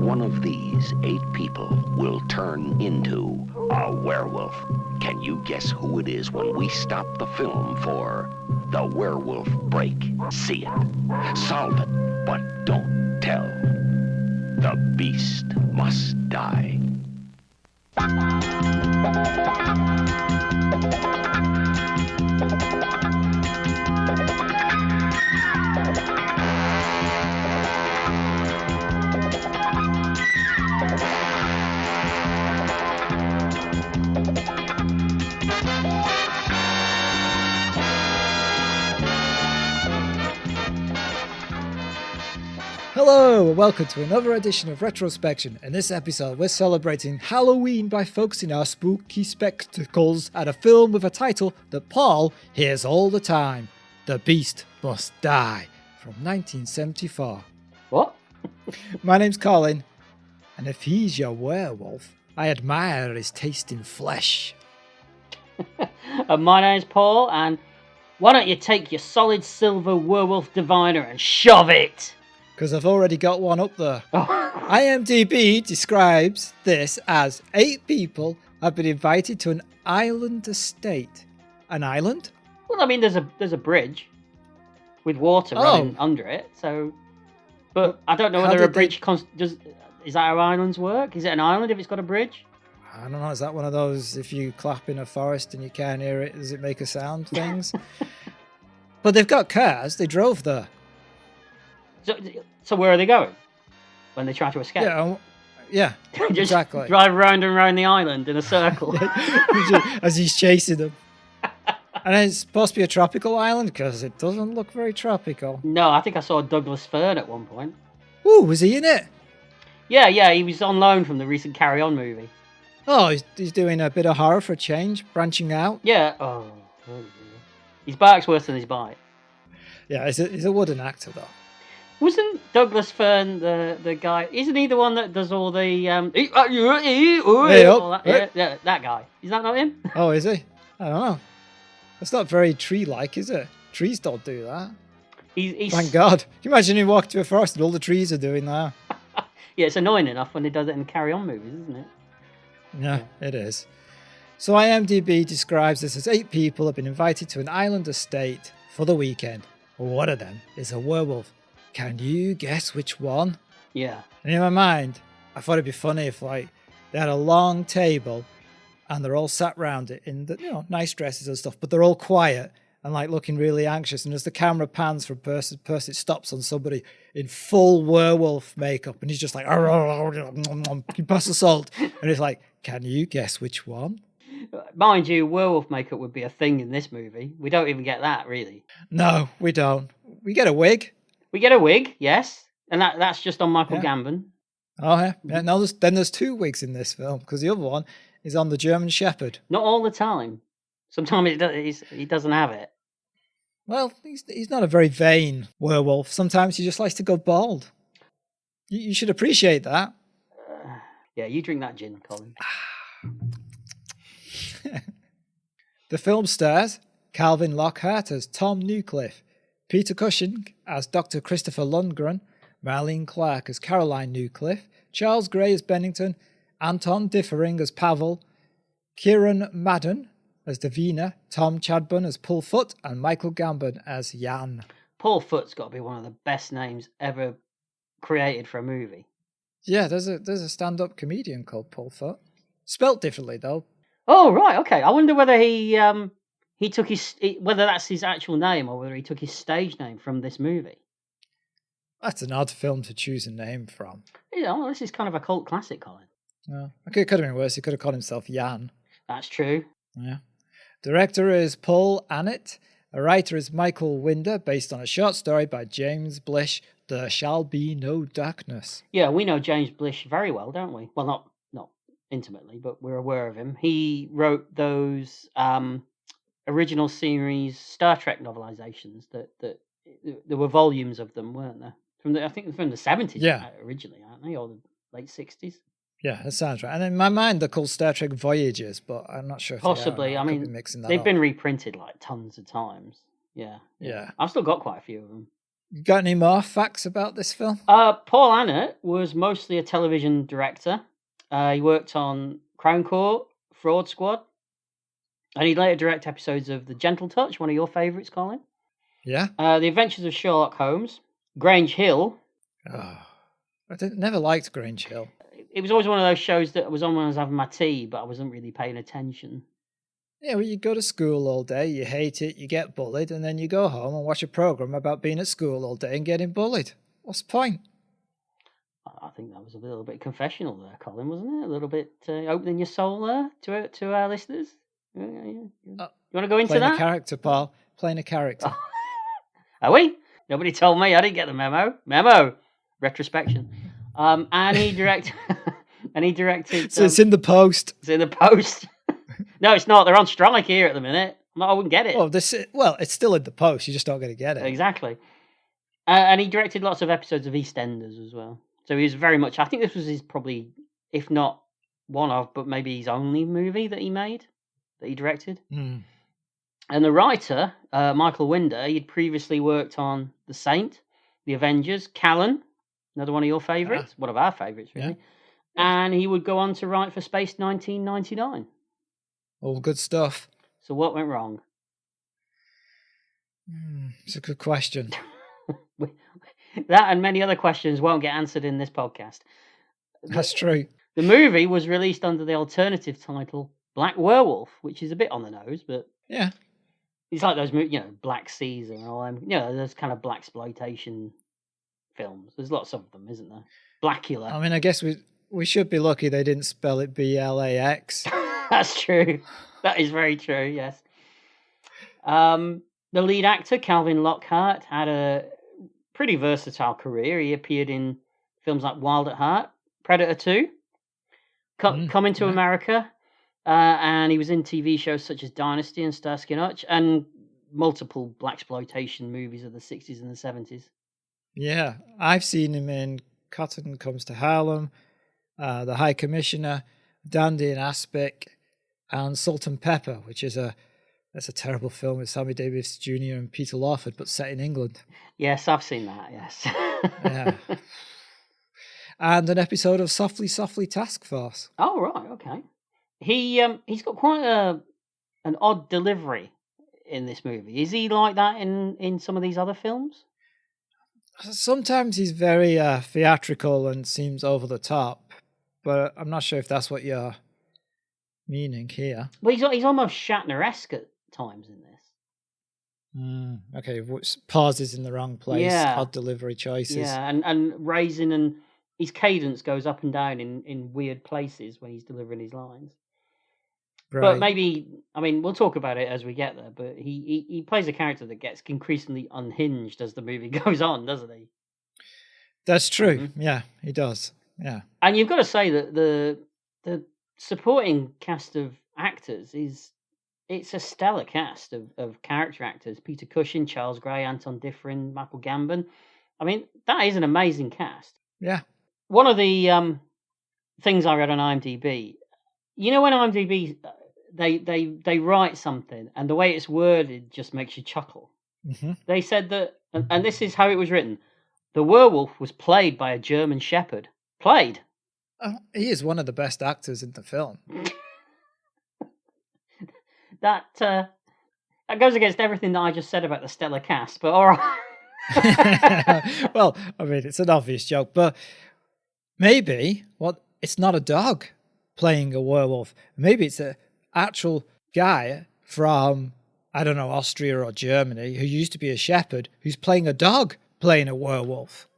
one of these 8 people will turn into a werewolf. Can you guess who it is when we stop the film for The Werewolf Break? See it, solve it, but don't tell. The beast must die. Hello and welcome to another edition of Retrospection. In this episode we're celebrating Halloween by focusing our spooky spectacles at a film with a title that Paul hears all the time. The Beast Must Die from 1974. What? My name's Colin, and if he's your werewolf, I admire his taste in flesh. My name's Paul, and why don't you take your solid silver werewolf diviner and shove it? Because I've already got one up there. Oh. IMDb describes this as 8 people have been invited to an island estate. An island? Well, I mean, there's a bridge with water running under it, so... But I don't know whether a bridge... Is that how islands work? Is it an island if it's got a bridge? I don't know, is that one of those, if you clap in a forest and you can't hear it, does it make a sound things? But they've got cars, they drove there. So where are they going when they try to escape? Yeah, Just exactly. Drive round and round the island in a circle. As he's chasing them. And it's supposed to be a tropical island because it doesn't look very tropical. No, I think I saw Douglas Fern at one point. Ooh, was he in it? Yeah, he was on loan from the recent Carry On movie. Oh, he's doing a bit of horror for a change, branching out. Yeah. Oh dear. His bark's worse than his bite. Yeah, he's a wooden actor though. Wasn't Douglas Fern the guy? Isn't he the one that does all the that guy? Is that not him? Oh, is he? I don't know. That's not very tree-like, is it? Trees don't do that. He's... Thank God. Can you imagine you walk to a forest and all the trees are doing that? Yeah, it's annoying enough when he does it in Carry On movies, isn't it? Yeah, it is. So IMDb describes this as 8 people have been invited to an island estate for the weekend. One of them is a werewolf. Can you guess which one? Yeah. And in my mind, I thought it'd be funny if they had a long table and they're all sat round it in the nice dresses and stuff, but they're all quiet and looking really anxious. And as the camera pans from person, it stops on somebody in full werewolf makeup, and he's just like, you pass the salt, and it's like, can you guess which one? Mind you, werewolf makeup would be a thing in this movie. We don't even get that, really. No, we don't. We get a wig. We get a wig, yes, and that's just on Michael Gambon. Oh, yeah. No, there's 2 wigs in this film, because the other one is on the German Shepherd. Not all the time. Sometimes he doesn't have it. Well, he's not a very vain werewolf. Sometimes he just likes to go bald. You should appreciate that. Yeah, you drink that gin, Colin. The film stars Calvin Lockhart as Tom Newcliffe, Peter Cushing as Dr. Christopher Lundgren, Marlene Clark as Caroline Newcliffe, Charles Gray as Bennington, Anton Differing as Pavel, Kieran Madden as Davina, Tom Chadburn as Paul Foot, and Michael Gambon as Jan. Paul Foot's got to be one of the best names ever created for a movie. Yeah, there's a stand-up comedian called Paul Foot. Spelt differently, though. Oh, right, okay. I wonder whether he took whether that's his actual name or whether he took his stage name from this movie. That's an odd film to choose a name from. Yeah, well, this is kind of a cult classic, Colin. Yeah. Okay, it could have been worse. He could have called himself Jan. That's true. Yeah. Director is Paul Annett. A writer is Michael Winder, based on a short story by James Blish, There Shall Be No Darkness. Yeah, we know James Blish very well, don't we? Well, not intimately, but we're aware of him. He wrote those original series Star Trek novelizations that there were volumes of them, weren't there? I think from the 70s originally, aren't they? Or the late 60s? Yeah, that sounds right. And in my mind, they're called Star Trek Voyages, but I'm not sure if possibly. They are. I mean, they've been reprinted like tons of times. Yeah. I've still got quite a few of them. You got any more facts about this film? Paul Annett was mostly a television director. He worked on Crown Court, Fraud Squad, and he'd later direct episodes of The Gentle Touch, one of your favourites, Colin. Yeah. The Adventures of Sherlock Holmes, Grange Hill. Oh, never liked Grange Hill. It was always one of those shows that was on when I was having my tea, but I wasn't really paying attention. Yeah, well, you go to school all day, you hate it, you get bullied, and then you go home and watch a program about being at school all day and getting bullied. What's the point? I think that was a little bit confessional there, Colin, wasn't it? A little bit opening your soul there to our listeners. You want to go into Playing that? a character, Paul. Playing a character. Are we? Nobody told me. I didn't get the memo. Memo. Retrospection. And he directed. And he directed. So it's in the post. It's in the post. No, it's not. They're on strike here at the minute. I wouldn't get it. Well, it's still in the post. You're just not going to get it. Exactly. And he directed lots of episodes of EastEnders as well. So he was very much. I think this was his probably, if not one of, but maybe his only movie that he made, that he directed. Mm. And the writer, Michael Winder, he'd previously worked on The Saint, The Avengers, Callan, another one of your favourites, one of our favourites, really. Yeah. And he would go on to write for Space 1999. All good stuff. So what went wrong? It's a good question. That and many other questions won't get answered in this podcast. That's true. The movie was released under the alternative title Black Werewolf, which is a bit on the nose, but yeah, it's like those, Black Caesar and all them, those kind of blaxploitation films. There's lots of them, isn't there? Blackula. I mean, I guess we should be lucky they didn't spell it BLAX. That's true. That is very true. Yes. The lead actor Calvin Lockhart had a pretty versatile career. He appeared in films like Wild at Heart, Predator 2, Coming to America, and he was in TV shows such as Dynasty and Starsky and Hutch, and multiple blaxploitation movies of the 60s and the 70s. Yeah, I've seen him in Cotton Comes to Harlem, The High Commissioner, Dandy and Aspic, and Salt and Pepper, which is that's a terrible film with Sammy Davis Jr. and Peter Lawford, but set in England. Yes, I've seen that, yes. Yeah. And an episode of Softly, Softly Task Force. Oh, right, okay. He's got quite an odd delivery in this movie. Is he like that in some of these other films? Sometimes he's very theatrical and seems over the top, but I'm not sure if that's what you're meaning here. Well, he's almost Shatner-esque at times in this. Okay, pauses in the wrong place, odd delivery choices. Yeah, and raising, and his cadence goes up and down in weird places when he's delivering his lines. Right. But maybe, I mean, we'll talk about it as we get there, but he plays a character that gets increasingly unhinged as the movie goes on, doesn't he? That's true. Mm-hmm. Yeah, he does. Yeah. And you've got to say that the supporting cast of actors it's a stellar cast of character actors. Peter Cushing, Charles Gray, Anton Diffrin, Michael Gambon. I mean, that is an amazing cast. Yeah. One of the things I read on IMDb, when IMDb they write something and the way it's worded just makes you chuckle. Mm-hmm. They said that, and this is how it was written: the werewolf was played by a German Shepherd. Played. Oh, he is one of the best actors in the film. That goes against everything that I just said about the stellar cast, but all right. Well, I mean, it's an obvious joke, but maybe it's not a dog playing a werewolf. Maybe it's an actual guy from, I don't know, Austria or Germany who used to be a shepherd who's playing a dog playing a werewolf.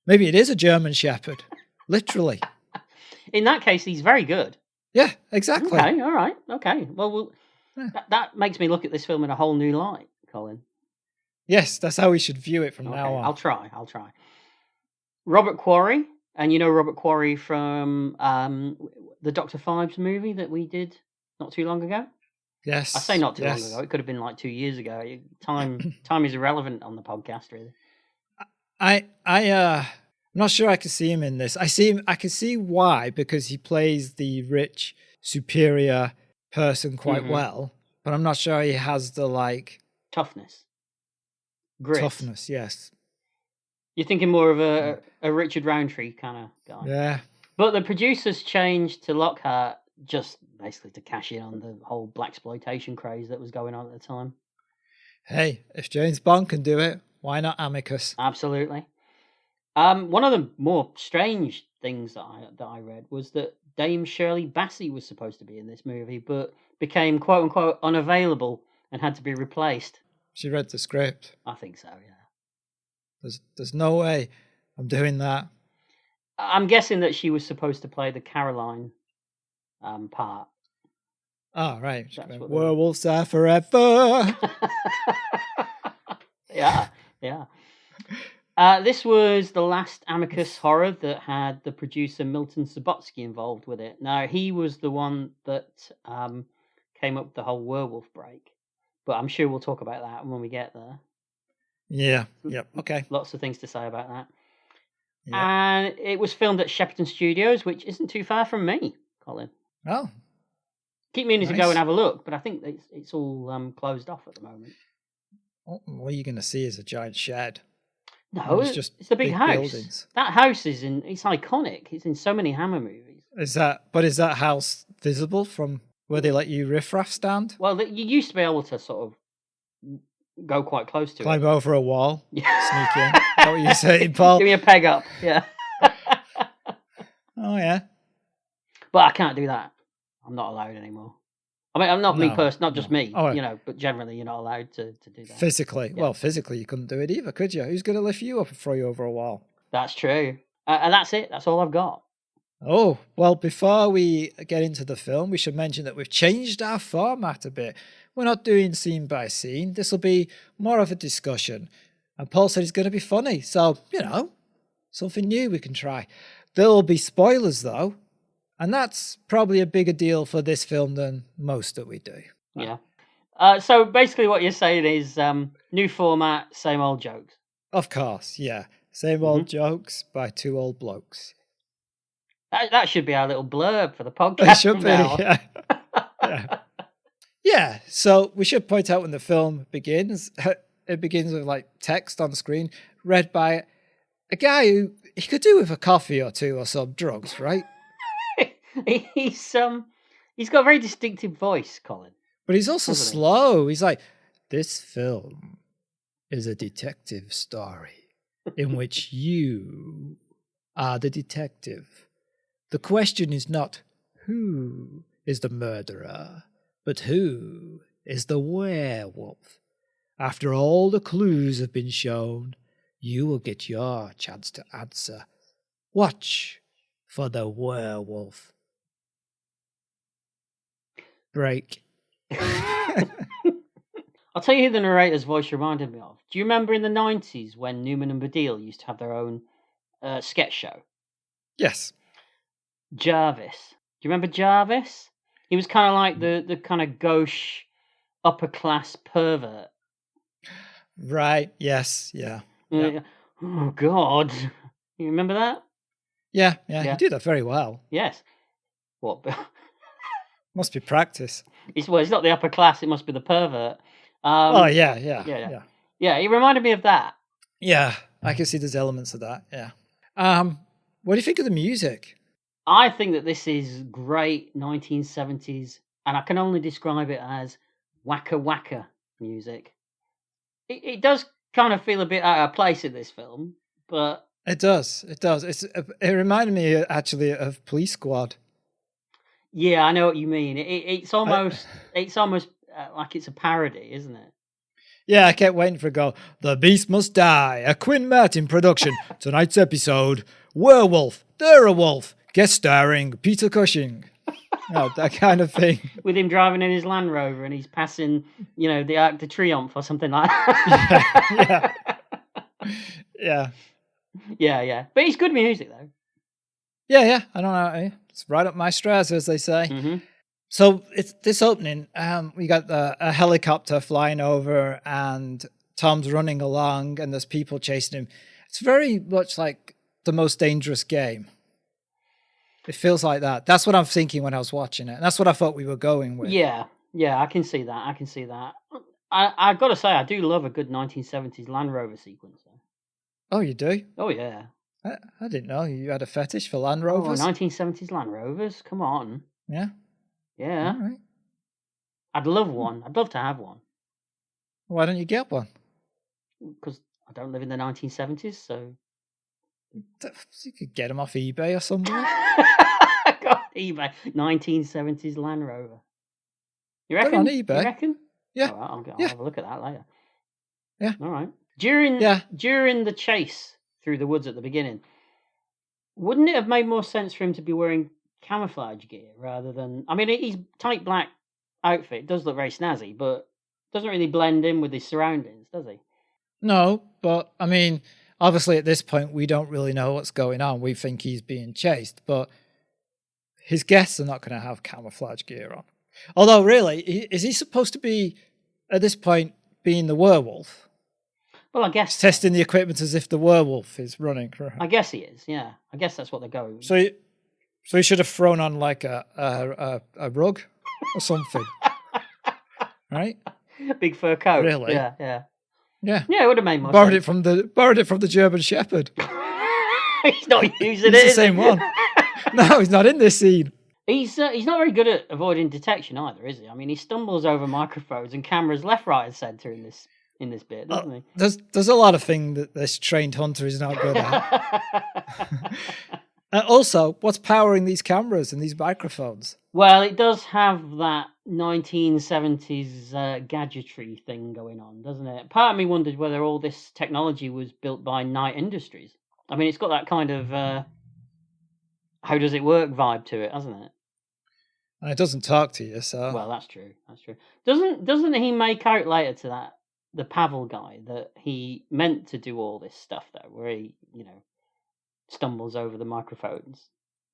Maybe it is a German shepherd, literally. In that case, he's very good. Yeah, exactly. Okay, all right, okay. Well, that makes me look at this film in a whole new light, Colin. Yes, that's how we should view it from now on. I'll try. Robert Quarry, and Robert Quarry from the Dr. Phibes movie that we did not too long ago? Yes. I say not too long ago. It could have been like 2 years ago. Time is irrelevant on the podcast, really. I'm not sure I can see him in this. I can see why, because he plays the rich, superior person quite well, but I'm not sure he has the toughness. Grit. Toughness, yes. You're thinking more of a Richard Roundtree kind of guy. Yeah. But the producers changed to Lockhart just basically to cash in on the whole blaxploitation craze that was going on at the time. Hey, if James Bond can do it, why not Amicus? Absolutely. One of the more strange things that I read was that Dame Shirley Bassey was supposed to be in this movie, but became quote unquote unavailable and had to be replaced. She read the script. I think so, yeah. There's no way I'm doing that. I'm guessing that she was supposed to play the Caroline part. Oh, right. That's what Werewolves are forever. Yeah. This was the last Amicus horror that had the producer Milton Subotsky involved with it. Now, he was the one that came up with the whole werewolf break. But I'm sure we'll talk about that when we get there. Yeah. Yep. Okay. Lots of things to say about that. Yep. And it was filmed at Shepperton Studios, which isn't too far from me, Colin. Oh. Keep meaning Nice. to go and have a look, but I think it's all closed off at the moment. What are you going to see is a giant shed. No, it's a big house. Buildings. That house it's iconic. It's in so many Hammer movies. Is that house visible from where they let you riffraff stand? Well, you used to be able to sort of go quite close to it. Climb over a wall, sneak in. Is that what you're saying, Paul? Give me a peg up, yeah. Oh, yeah. But I can't do that. I'm not allowed anymore. I mean, I'm not me person, not just me, Oh, right. but generally you're not allowed to do that. Physically. Yeah. Well, physically you couldn't do it either, could you? Who's going to lift you up and throw you over a wall? That's true. And that's it. That's all I've got. Oh, well, before we get into the film, we should mention that we've changed our format a bit. We're not doing scene by scene. This will be more of a discussion. And Paul said it's going to be funny. So, something new we can try. There will be spoilers, though. And that's probably a bigger deal for this film than most that we do. Yeah. So basically what you're saying is new format, same old jokes. Of course, yeah. Same old jokes by two old blokes. That should be our little blurb for the podcast. It should be, now. yeah. Yeah, so we should point out when the film begins, it begins with like text on the screen read by a guy who he could do with a coffee or two or some drugs, right? He's got a very distinctive voice, Colin. But he's also slow. He's like, this film is a detective story in which you are the detective. The question is not who is the murderer, but who is the werewolf. After all the clues have been shown, you will get your chance to answer. Watch for the werewolf. Break. I'll tell you who the narrator's voice reminded me of. Do you remember in the 90s when Newman and Baddiel used to have their own sketch show? Yes. Jarvis. Do you remember Jarvis? He was kind of like the kind of gauche upper class pervert. Right. Yes. Yeah. Oh God. You remember that? Yeah. He did that very well. Yes. What? Must be practice. It's not the upper class. It must be the pervert. Yeah. Yeah, he reminded me of that. Yeah, I can see there's elements of that. Yeah. What do you think of the music? I think that this is great 1970s, and I can only describe it as wacka wacka music. It does kind of feel a bit out of place in this film, but it does. It reminded me actually of Police Squad. Yeah, I know what you mean. It's almost like it's a parody, isn't it? Yeah, I kept waiting for it to go, The Beast Must Die, a Quinn Martin production. Tonight's episode, Werewolf, they're a wolf, guest starring Peter Cushing. That kind of thing. With him driving in his Land Rover and he's passing, the Arc de Triomphe or something like that. Yeah. Yeah. But it's good music, though. Yeah. I don't know. It's right up my straws, as they say. Mm-hmm. So it's this opening. We got a helicopter flying over, and Tom's running along, and there's people chasing him. It's very much like The Most Dangerous Game. It feels like that. That's what I'm thinking when I was watching it. And that's what I thought we were going with. Yeah, I can see that. I've got to say, I do love a good 1970s Land Rover sequence. Though. Oh, you do? Oh, yeah. I didn't know you had a fetish for Land Oh, Rovers. 1970s Land Rovers. Come on. Yeah. Yeah. All right. I'd love one. I'd love to have one. Why don't you get one? Because I don't live in the 1970s, so... You could get them off eBay or somewhere. God, eBay. 1970s Land Rover. You They're reckon? on eBay. You reckon? Yeah. All right, I'll Yeah. have a look at that later. Yeah. All right. During the chase through the woods at the beginning, wouldn't it have made more sense for him to be wearing camouflage gear rather than... I mean, his tight black outfit does look very snazzy, but doesn't really blend in with his surroundings, does he? No, but I mean, obviously at this point we don't really know what's going on. We think he's being chased, but his guests are not going to have camouflage gear on. Although, really, is he supposed to be, at this point, being the werewolf? Well, I guess... He's testing the equipment as if the werewolf is running. I guess he is, yeah. I guess that's what they're going with. So he should have thrown on like a rug or something. Right? Big fur coat. Really? Yeah. Yeah. Yeah, it would have made more borrowed sense. Borrowed it from the German Shepherd. He's not using It's it. the same one. No, he's not in this scene. He's not very good at avoiding detection either, is he? I mean, he stumbles over microphones and cameras left, right, and centre in this bit, doesn't he? There's a lot of things that this trained hunter is not good at. Also, what's powering these cameras and these microphones? Well, it does have that 1970s gadgetry thing going on, doesn't it? Part of me wondered whether all this technology was built by Knight Industries. I mean, it's got that kind of how does it work vibe to it, hasn't it? And it doesn't talk to you, so... Well, that's true. Doesn't he make out later to the Pavel guy that he meant to do all this stuff, though, where he, stumbles over the microphones?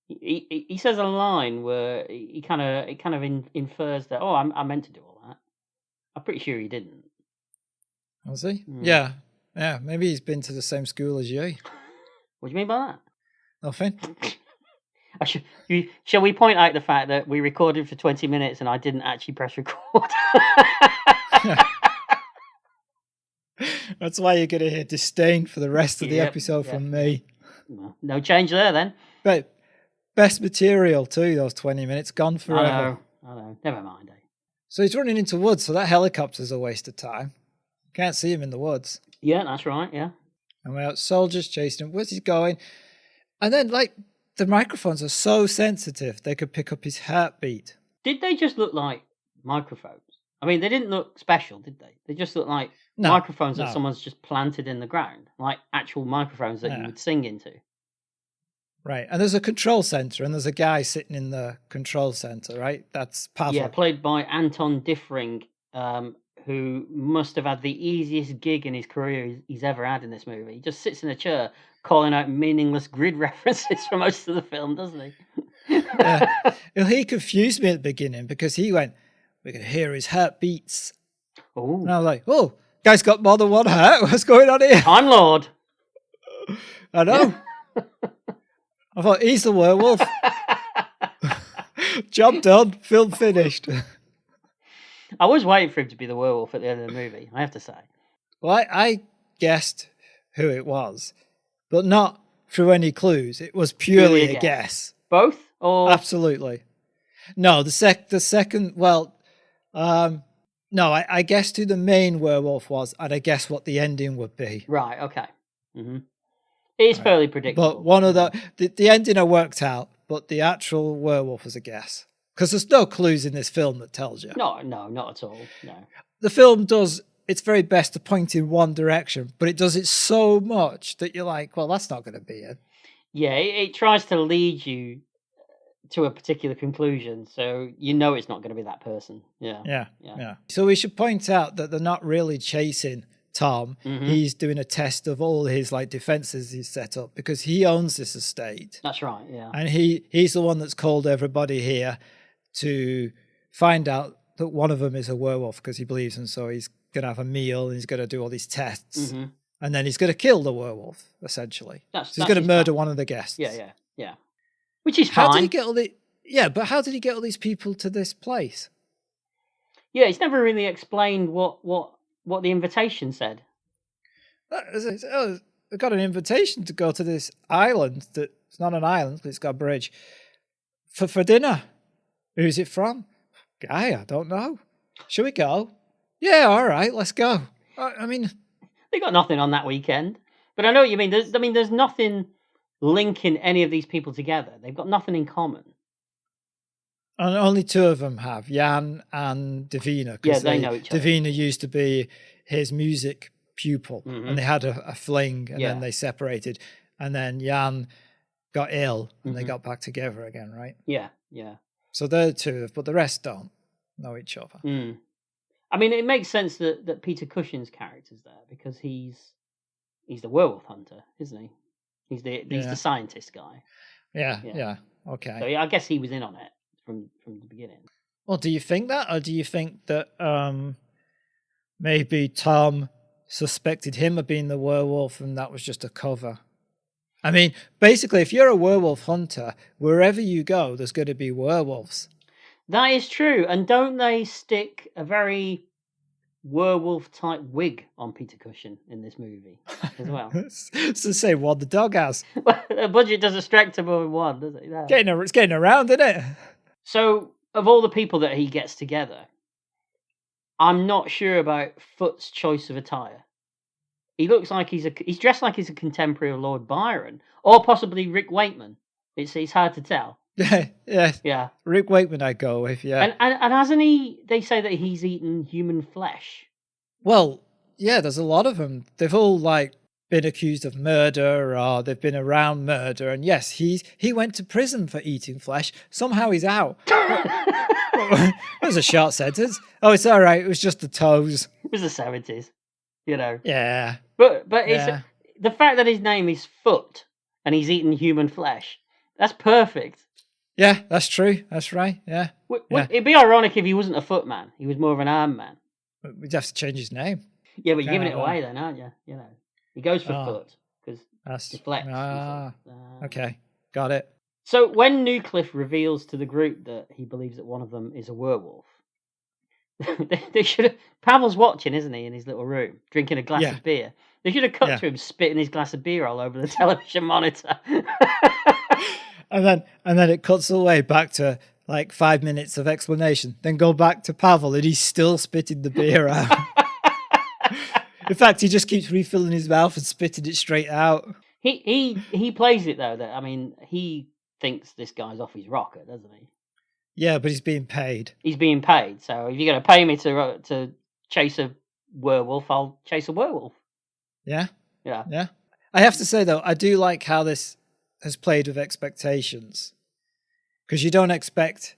He says a line where it kind of infers that, I meant to do all that. I'm pretty sure he didn't. Was he? Yeah. Maybe he's been to the same school as you. What do you mean by that? Nothing. Shall we point out the fact that we recorded for 20 minutes and I didn't actually press record? That's why you're going to hear disdain for the rest of the episode from me. No change there then. But best material too, those 20 minutes, gone forever. I know. Never mind, eh? So he's running into woods, so that helicopter's a waste of time. Can't see him in the woods. Yeah, that's right, yeah. And we're out soldiers chasing him. Where's he going? And then, the microphones are so sensitive, they could pick up his heartbeat. Did they just look like microphones? I mean, they didn't look special, did they? They just looked like microphones that someone's just planted in the ground, like actual microphones that you would sing into. Right, and there's a control center, and there's a guy sitting in the control center, right? That's Pavel. Yeah, played by Anton Diffring, who must have had the easiest gig in his career he's ever had in this movie. He just sits in a chair calling out meaningless grid references for most of the film, doesn't he? Yeah. He confused me at the beginning because he went, we can hear his heartbeats. Oh. And I was like, oh, guy's got more than one heart. What's going on here? Time Lord. I know. I thought, he's the werewolf. Job done. Film finished. I was waiting for him to be the werewolf at the end of the movie, I have to say. Well, I guessed who it was, but not through any clues. It was purely a guess. Both? Or absolutely. No, the second. Well, no. I guessed who the main werewolf was, and I guessed what the ending would be. Right. Okay. Mm-hmm. It's fairly predictable. But one of the ending I worked out, but the actual werewolf was a guess because there's no clues in this film that tells you. No, not at all. No. The film does its very best to point in one direction, but it does it so much that you're like, well, that's not going to be it. Yeah, it tries to lead you to a particular conclusion, so you know it's not going to be that person. Yeah. So we should point out that they're not really chasing Tom. Mm-hmm. He's doing a test of all his defenses he's set up because he owns this estate. That's right, yeah. And he's the one that's called everybody here to find out that one of them is a werewolf because he believes him, so he's going to have a meal and he's going to do all these tests. Mm-hmm. And then he's going to kill the werewolf, essentially. He's going to murder one of the guests. Yeah. Which is how fine. Did he get but how did he get all these people to this place? Yeah, it's never really explained what the invitation said. got an invitation to go to this island that it's not an island, but it's got a bridge for dinner. Who's it from? Guy, I don't know. Should we go? Yeah, all right, let's go. I mean, they got nothing on that weekend, but I know what you mean. There's nothing linking any of these people together. They've got nothing in common. And only two of them have, Jan and Davina. Yeah, they know each other. Davina used to be his music pupil, and they had a fling, and then they separated. And then Jan got ill, and they got back together again, right? Yeah, yeah. So they're the two, but the rest don't know each other. I mean, it makes sense that Peter Cushing's character's there because he's the werewolf hunter, isn't he? He's the scientist guy. Yeah. Okay. So I guess he was in on it from the beginning. Well, do you think that, or do you think that maybe Tom suspected him of being the werewolf and that was just a cover? I mean, basically, if you're a werewolf hunter, wherever you go, there's going to be werewolves. That is true. And don't they stick a very werewolf-type wig on Peter Cushing in this movie as well? It's the same one the dog has. Well, the budget does a stricter one, does it? Yeah. It's getting around, isn't it? So, of all the people that he gets together, I'm not sure about Foot's choice of attire. He looks like he's dressed like he's a contemporary of Lord Byron, or possibly Rick Wakeman. It's hard to tell. Yeah. Rick Wakeman, I go with. Yeah, and hasn't he? They say that he's eaten human flesh. Well, yeah. There's a lot of them. They've all been accused of murder, or they've been around murder. And yes, he went to prison for eating flesh. Somehow he's out. It was a short sentence. Oh, it's all right. It was just the toes. It was the 70s, you know. Yeah. But it's the fact that his name is Foot and he's eaten human flesh. That's perfect. Yeah, that's true. That's right. Yeah. It'd be ironic if he wasn't a foot man. He was more of an arm man. We'd have to change his name. Yeah, but you're giving it away then, aren't you? You know, he goes for Foot because the flex. Okay, got it. So when Newcliffe reveals to the group that he believes that one of them is a werewolf, they should have. Pavel's watching, isn't he, in his little room, drinking a glass of beer. They should have cut to him spitting his glass of beer all over the television monitor. And then it cuts away back to 5 minutes of explanation. Then go back to Pavel, and he's still spitting the beer out. In fact, he just keeps refilling his mouth and spitting it straight out. He plays it though. That he thinks this guy's off his rocker, doesn't he? Yeah, but he's being paid. He's being paid. So if you're going to pay me to chase a werewolf, I'll chase a werewolf. Yeah. Yeah. Yeah. I have to say though, I do like how this has played with expectations, because you don't expect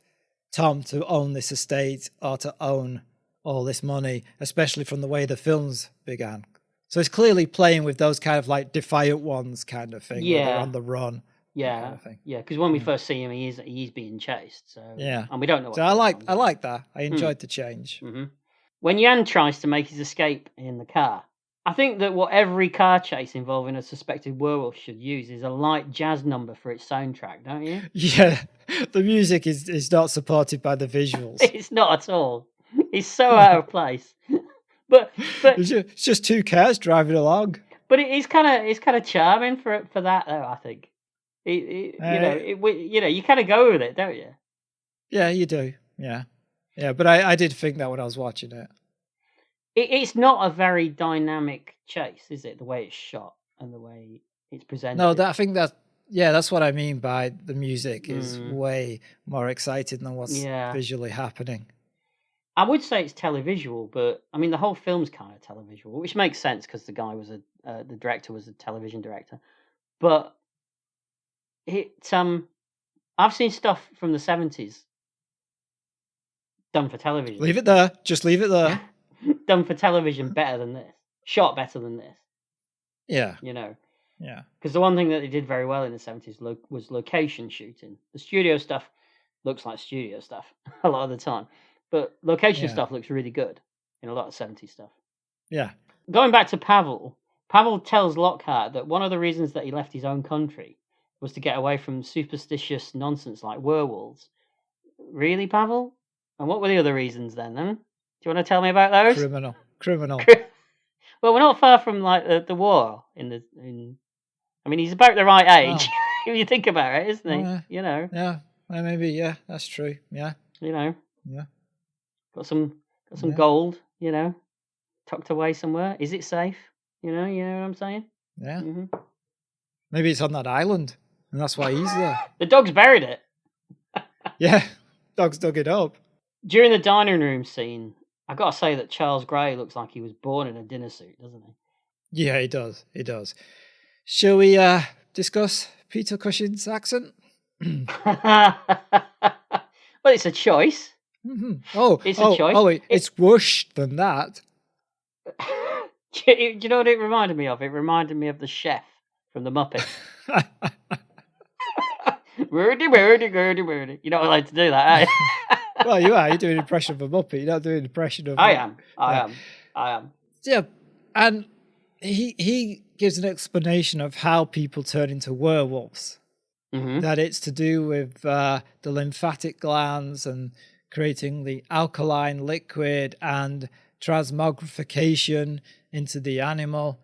Tom to own this estate or to own all this money, especially from the way the films began. So it's clearly playing with those kind of defiant ones kind of thing. Yeah. Where they're on the run. Yeah. Kind of thing. Yeah. Because when we first see him, he's being chased. So yeah. And we don't know. What so I like that. I enjoyed the change. Mm-hmm. When Jan tries to make his escape in the car, I think that what every car chase involving a suspected werewolf should use is a light jazz number for its soundtrack, don't you? Yeah, the music is not supported by the visuals. It's not at all. It's so out of place. But it's just two cars driving along. But it's kind of charming for that though. I think you kind of go with it, don't you? Yeah, you do. Yeah. But I did think that when I was watching it. It's not a very dynamic chase, is it? The way it's shot and the way it's presented. No, I think that's what I mean by the music is way more exciting than what's visually happening. I would say it's televisual, but I mean the whole film's kind of televisual, which makes sense because the guy was the director was a television director. But I've seen stuff from the 70s done for television. Leave it there. Just leave it there. Done for television better than this. Shot better than this. Yeah. You know. Yeah. Because the one thing that they did very well in the 70s was location shooting. The studio stuff looks like studio stuff a lot of the time. But location stuff looks really good in a lot of 70s stuff. Yeah. Going back to Pavel tells Lockhart that one of the reasons that he left his own country was to get away from superstitious nonsense like werewolves. Really, Pavel? And what were the other reasons then? Do you want to tell me about those? Criminal. Well, we're not far from like the war I mean, he's about the right age if you think about it, isn't he? Yeah, well, maybe. Yeah, that's true. Yeah, Yeah. Got some Yeah. gold. Tucked away somewhere. Is it safe? You know what I'm saying? Yeah. Mm-hmm. Maybe it's on that island, and that's why he's there. The dog's buried it. Yeah, dog's dug it up. During the dining room scene, I got to say that Charles Gray looks like he was born in a dinner suit, doesn't he? Yeah, he does. He does. Shall we discuss Peter Cushing's accent? Well, it's a choice. Mm-hmm. Oh, it's a choice. Oh, it's worse than that. Do you know what it reminded me of? It reminded me of the chef from the Muppets. Wordy, wordy, wordy, wordy. You're not allowed to do that, are you? Well, you are. You're doing an impression of a Muppet. You're not doing an impression of... I am. Yeah, and he gives an explanation of how people turn into werewolves. Mm-hmm. That it's to do with the lymphatic glands and creating the alkaline liquid and transmogrification into the animal.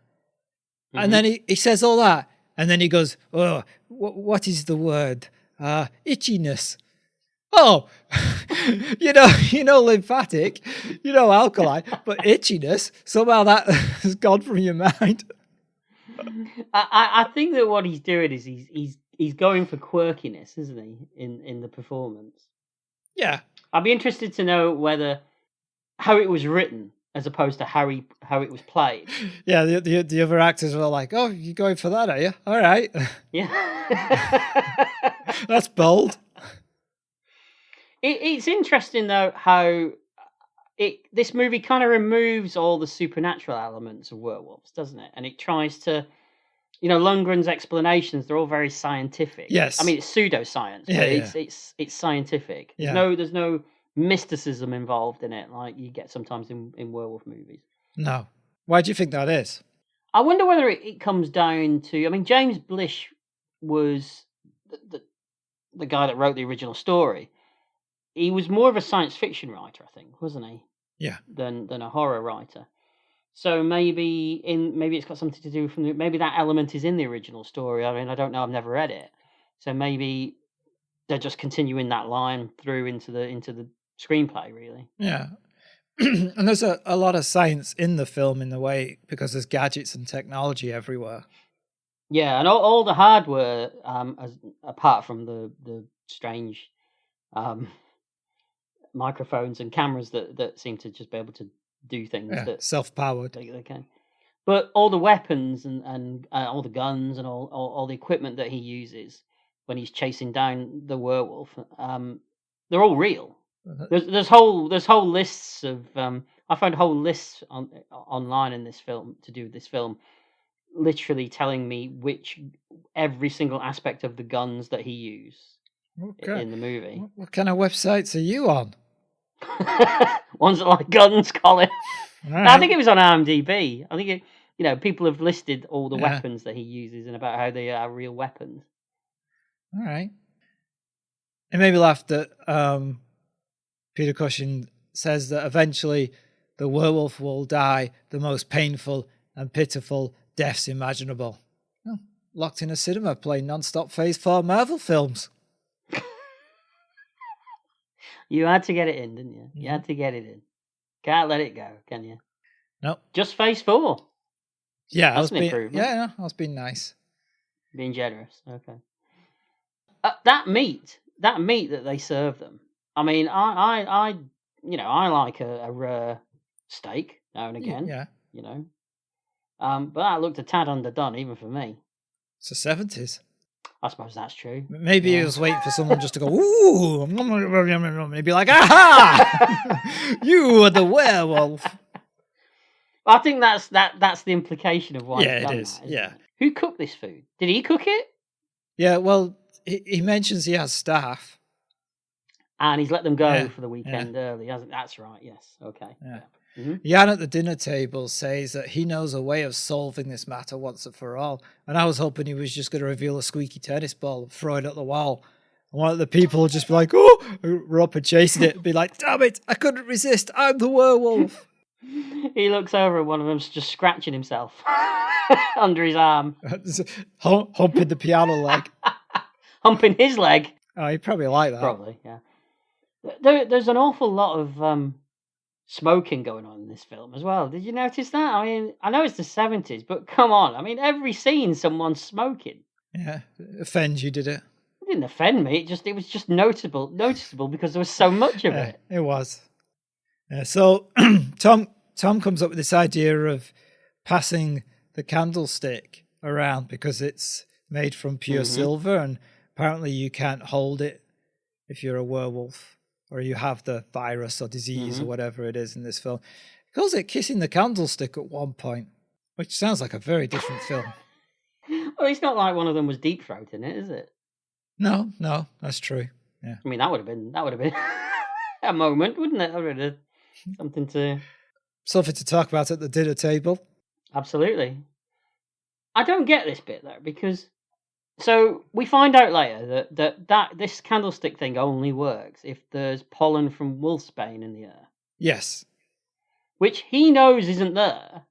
Mm-hmm. And then he says all that. And then he goes, oh, what is the word? Itchiness. Oh, you know, lymphatic, alkaline, but itchiness, somehow that has gone from your mind. I think that what he's doing is he's going for quirkiness, isn't he, in the performance? Yeah. I'd be interested to know how it was written as opposed to how it was played. Yeah, the other actors were like, "Oh, you're going for that, are you? All right." Yeah. That's bold. It's interesting though how this movie kind of removes all the supernatural elements of werewolves, doesn't it? And it tries to, Lundgren's explanations, they're all very scientific. Yes. I mean, it's pseudoscience, but it's scientific. There's no mysticism involved in it like you get sometimes in werewolf movies. No. Why do you think that is? I wonder whether it comes down to, I mean, James Blish was the guy that wrote the original story. He was more of a science fiction writer, I think, wasn't he? Yeah. Than a horror writer. So maybe it's got something to do maybe that element is in the original story. I mean, I don't know. I've never read it. So maybe they're just continuing that line through into the screenplay, really. Yeah. And there's a lot of science in the film in the way because there's gadgets and technology everywhere. Yeah, and all the hardware, apart from the strange microphones and cameras that seem to just be able to do things that self-powered. They can. But all the weapons and all the guns and all the equipment that he uses when he's chasing down the werewolf, they're all real. There's whole lists of I found whole lists online in this film to do with this film, literally telling me every single aspect of the guns that he used in the movie. What kind of websites are you on? Ones that like guns, Colin. Right. No, I think it was on IMDb. I think people have listed all the weapons that he uses and about how they are real weapons. All right. It made me laugh that Peter Cushing says that eventually the werewolf will die the most painful and pitiful deaths imaginable. Oh, locked in a cinema playing non-stop Phase 4 Marvel films. You had to get it in, didn't you? You had to get it in. Can't let it go, can you? No. Just Phase 4. Yeah, that's an improvement. Yeah, I was being nice. Being generous. Okay. That meat that they serve them. I mean, I like a rare steak now and again. Yeah. But that looked a tad underdone even for me. It's the 70s. I suppose that's true. Maybe he was waiting for someone just to go, ooh, and he'd be like, aha! You are the werewolf. I think that's the implication of why. Yeah, it is. Yeah. Who cooked this food? Did he cook it? Yeah, well, he mentions he has staff. And he's let them go for the weekend early, hasn't? That's right, yes. Okay. Yeah. Mm-hmm. Jan at the dinner table says that he knows a way of solving this matter once and for all. And I was hoping he was just going to reveal a squeaky tennis ball and throw it at the wall. And one of the people would just be like, oh, we're up and chasing it and be like, damn it, I couldn't resist. I'm the werewolf. He looks over and one of them's just scratching himself under his arm. Humping the piano leg. Humping his leg. Oh, he'd probably like that. Probably, yeah. There's an awful lot of smoking going on in this film as well. Did you notice that? I mean, I know it's the 70s, but come on. I mean, every scene someone's smoking. Yeah, it offends you, did it? It didn't offend me. It was just noticeable because there was so much of it. It was. Yeah, so Tom comes up with this idea of passing the candlestick around because it's made from pure silver, and apparently you can't hold it if you're a werewolf or you have the virus or disease or whatever it is in this film. He calls it kissing the candlestick at one point, which sounds like a very different film. Well, it's not like one of them was deep throating it, is it? No, that's true. Yeah. I mean, that would have been a moment, wouldn't it? That would have something to talk about at the dinner table. Absolutely. I don't get this bit though, because so we find out later that this candlestick thing only works if there's pollen from wolfsbane in the air. Yes. Which he knows isn't there.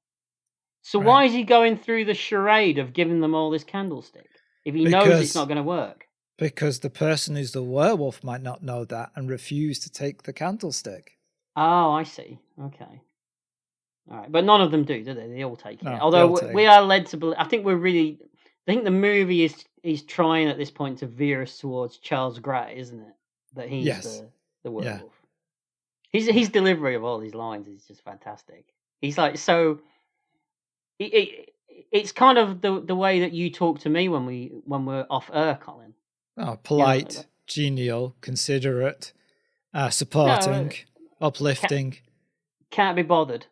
So why is he going through the charade of giving them all this candlestick if he knows it's not going to work? Because the person who's the werewolf might not know that and refuse to take the candlestick. Oh, I see. Okay. All right. But none of them do they? They all take it. No, Although we are led to believe... I think the movie is trying at this point to veer us towards Charles Gray, isn't it? That he's the werewolf. Yeah. His delivery of all these lines is just fantastic. He's like so... It's kind of the way that you talk to me when we're off air, Colin. Oh, polite, genial, considerate, supporting, uplifting. Can't be bothered.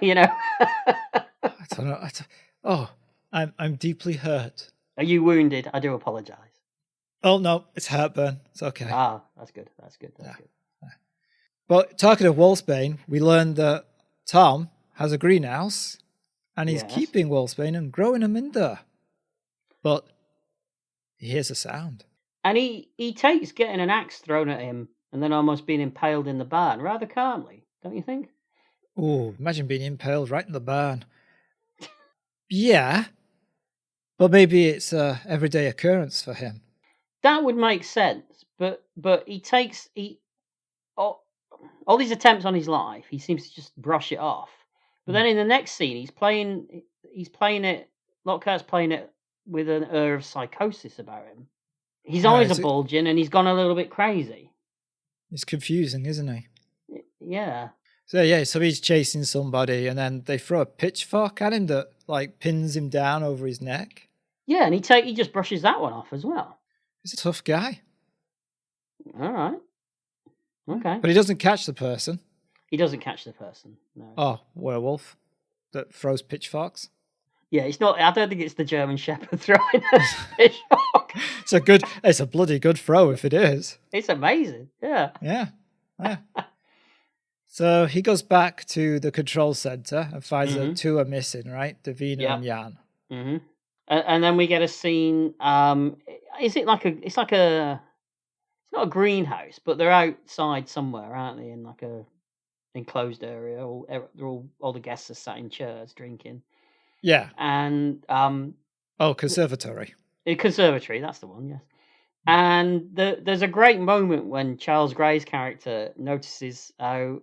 You know. I don't know. I'm deeply hurt. Are you wounded? I do apologise. Oh no, it's heartburn. It's okay. Ah, that's good. That's good. Yeah. But talking of wolfsbane, we learned that Tom has a greenhouse and he's keeping wolfsbane and growing them in there. But he hears a sound. And he takes getting an axe thrown at him and then almost being impaled in the barn rather calmly, don't you think? Oh, imagine being impaled right in the barn. Yeah, but maybe it's a everyday occurrence for him. That would make sense, but he takes all these attempts on his life. He seems to just brush it off. But then in the next scene, he's playing it. Lockhart's playing it with an air of psychosis about him. His eyes are bulging, and he's gone a little bit crazy. It's confusing, isn't he? Yeah. So he's chasing somebody, and then they throw a pitchfork at him that like pins him down over his neck. Yeah, and he just brushes that one off as well. He's a tough guy. All right. Okay. But he doesn't catch the person. He doesn't catch the person. No. Oh, werewolf that throws pitchforks. Yeah, it's not. I don't think it's the German Shepherd throwing a pitchfork. It's a bloody good throw if it is. It's amazing. Yeah. Yeah. So he goes back to the control center and finds that two are missing, right? Davina and Jan. Mm-hmm. And then we get a scene. It's not a greenhouse, but they're outside somewhere, aren't they? In like a enclosed area. All the guests are sat in chairs drinking. Yeah. And conservatory. A conservatory, that's the one, yes. And there's a great moment when Charles Gray's character notices how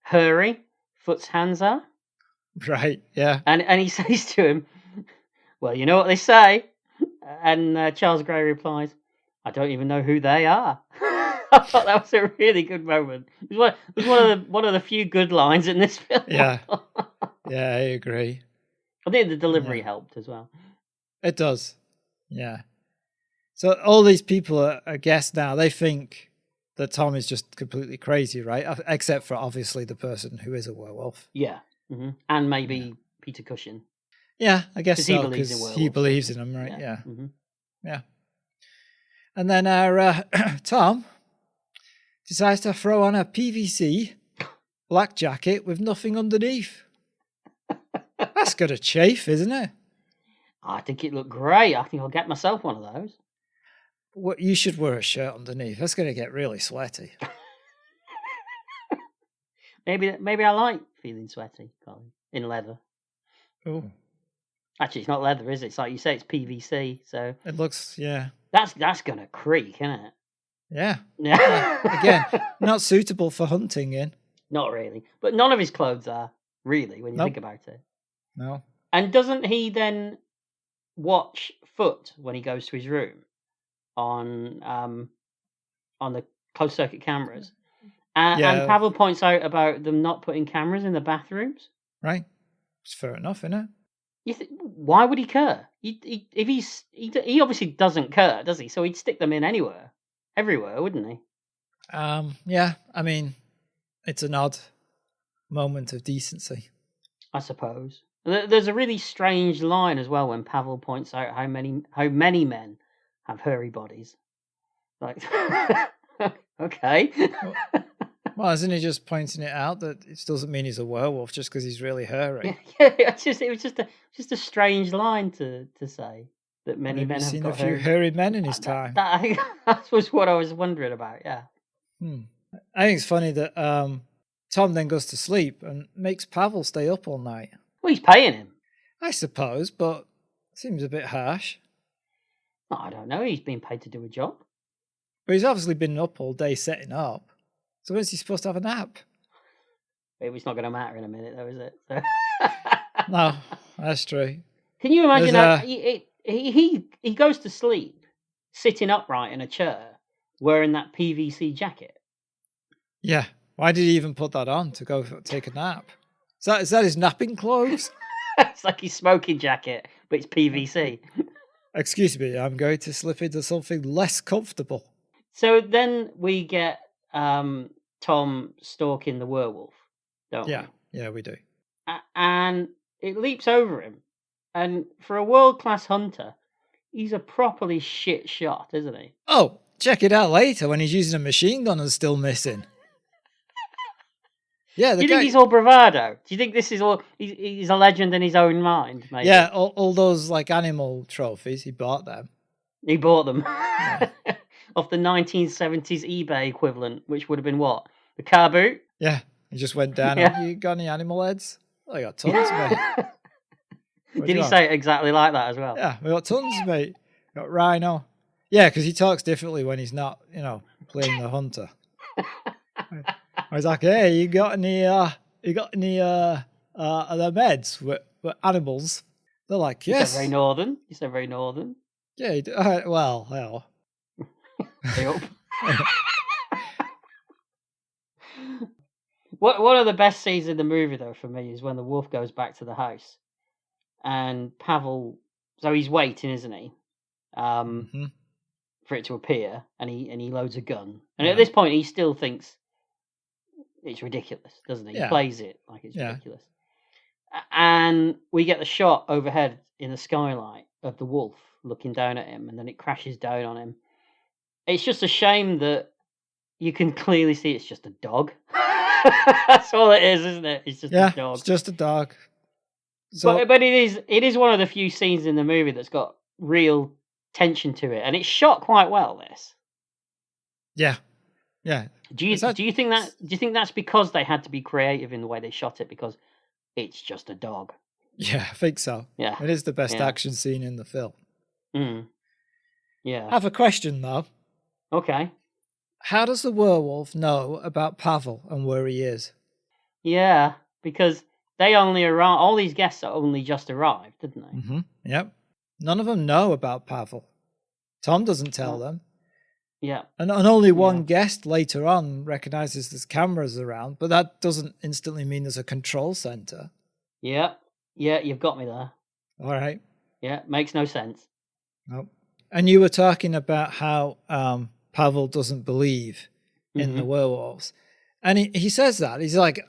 hairy Foot's hands are. Right, yeah. And he says to him, well, you know what they say. And Charles Gray replies, I don't even know who they are. I thought that was a really good moment. It was one of the few good lines in this film. Yeah. Yeah, I agree. I think the delivery helped as well. It does. Yeah. So all these people are guests now. They think that Tom is just completely crazy, right? Except for obviously the person who is a werewolf. Yeah. Mm-hmm. And maybe Peter Cushing. Yeah, I guess so, because he believes in him, right? Yeah. Mm-hmm. Yeah. And then our Tom decides to throw on a PVC black jacket with nothing underneath. That's got a chafe, isn't it? I think it looked great. I think I'll get myself one of those. What, you should wear a shirt underneath. That's going to get really sweaty. Maybe I like feeling sweaty, Colin, in leather. Oh, Actually, it's not leather, is it? It's like you say, it's PVC. So it looks, yeah. that's gonna creak, isn't it? Yeah. Yeah. Again, not suitable for hunting in. Not really. But none of his clothes are, really, when you Nope. think about it. No. And doesn't he then watch Foot when he goes to his room on the closed circuit cameras? And Pavel points out about them not putting cameras in the bathrooms. Right. It's fair enough, isn't it? Why would he care? He obviously doesn't care, does he? So he'd stick them in everywhere, wouldn't he? Yeah. I mean, it's an odd moment of decency, I suppose. There's a really strange line as well when Pavel points out how many men have hairy bodies. Like, okay. Well, isn't he just pointing it out that it doesn't mean he's a werewolf just because he's really hairy? Yeah. It was just a strange line to say that many men have seen got a few hairy men in his time. That was what I was wondering about. Yeah. I think it's funny that Tom then goes to sleep and makes Pavel stay up all night. Well, he's paying him, I suppose, but seems a bit harsh. Oh, I don't know. He's being paid to do a job. But he's obviously been up all day setting up. So when's he supposed to have a nap? It's not going to matter in a minute, though, is it? So... No, that's true. Can you imagine that he goes to sleep sitting upright in a chair wearing that PVC jacket? Yeah. Why did he even put that on to go take a nap? Is that his napping clothes? It's like his smoking jacket, but it's PVC. Excuse me, I'm going to slip into something less comfortable. So then we get Tom stalking the werewolf, don't we? Yeah, we do. And it leaps over him. And for a world-class hunter, he's a properly shit shot, isn't he? Oh, check it out later when he's using a machine gun and still missing. Yeah, Do you think he's all bravado? Do you think this is all... He's a legend in his own mind, maybe? Yeah, all those like animal trophies, he bought them. He bought them. Yeah. Off the 1970s eBay equivalent, which would have been what? The car boot? Yeah, he just went down. Yeah. You got any animal heads? I got tons, mate. Did he say it exactly like that as well? Yeah, we got tons, mate. Got rhino. Yeah, because he talks differently when he's not, playing the hunter. I was like, hey, you got any other meds with animals? They're like, yes. You said very northern. Yeah, well. I hope. One of the best scenes in the movie, though, for me, is when the wolf goes back to the house, and Pavel. So he's waiting, isn't he? For it to appear, and he loads a gun, and at this point, he still thinks it's ridiculous, doesn't he? Yeah. He plays it like it's ridiculous, and we get the shot overhead in the skylight of the wolf looking down at him, and then it crashes down on him. It's just a shame that you can clearly see it's just a dog. That's all it is, isn't it? It's just a dog. It's just a dog. So, but it is one of the few scenes in the movie that's got real tension to it, and it's shot quite well. This. Yeah. Do you think that's because they had to be creative in the way they shot it, because it's just a dog? Yeah, I think so. Yeah, it is the best action scene in the film. Yeah. I have a question though. Okay. How does the werewolf know about Pavel and where he is? Yeah, because they only arrived. All these guests are only just arrived, didn't they? Mm-hmm. Yep. None of them know about Pavel. Tom doesn't tell them. Yeah. And only one guest later on recognizes there's cameras around, but that doesn't instantly mean there's a control center. Yeah, you've got me there. All right. Yeah, makes no sense. Nope. And you were talking about how Pavel doesn't believe in the werewolves. And he says that. He's like,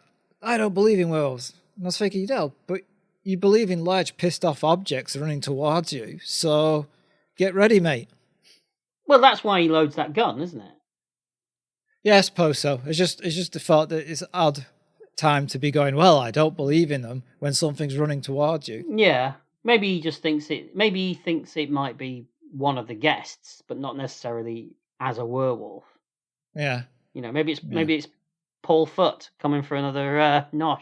I don't believe in werewolves. And I was thinking, but you believe in large pissed off objects running towards you, so get ready, mate. Well, that's why he loads that gun, isn't it? Yeah, I suppose so. It's just the thought that it's odd time to be going, well, I don't believe in them when something's running towards you. Yeah. Maybe he just thinks it might be one of the guests, but not necessarily as a werewolf. Yeah. Maybe it's Paul Foot coming for another nosh.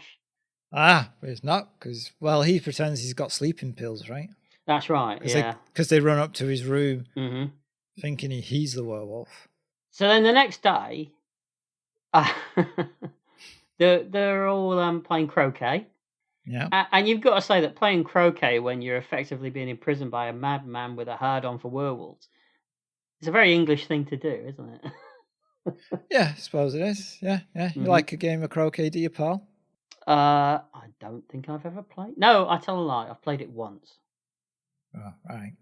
Ah, but it's not, because, well, he pretends he's got sleeping pills, right? That's right, yeah. Because they run up to his room Mm-hmm. thinking he's the werewolf. So then the next day, they're all playing croquet. Yeah. And you've got to say that playing croquet when you're effectively being imprisoned by a madman with a hard-on for werewolves, it's a very English thing to do, isn't it? Yeah, I suppose it is. Yeah. Mm-hmm. You like a game of croquet, do you, pal? I don't think I've ever played. No, I tell a lie. I've played it once. Oh, right.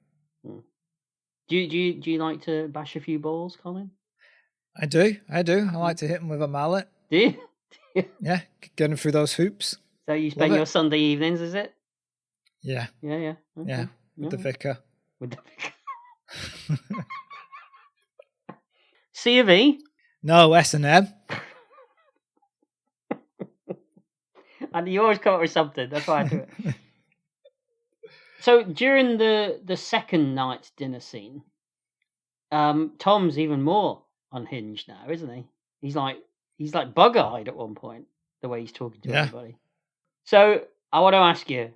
Do you like to bash a few balls, Colin? I do. I like to hit them with a mallet. Do you? Yeah, get them through those hoops. So you spend your Sunday evenings, is it? Yeah. Yeah. Okay. Yeah, with the vicar. C of E? No, S&M. And you always come up with something. That's why I do it. So during the second night's dinner scene, Tom's even more unhinged now, isn't he? He's like bug-eyed at one point, the way he's talking to everybody. So I want to ask you,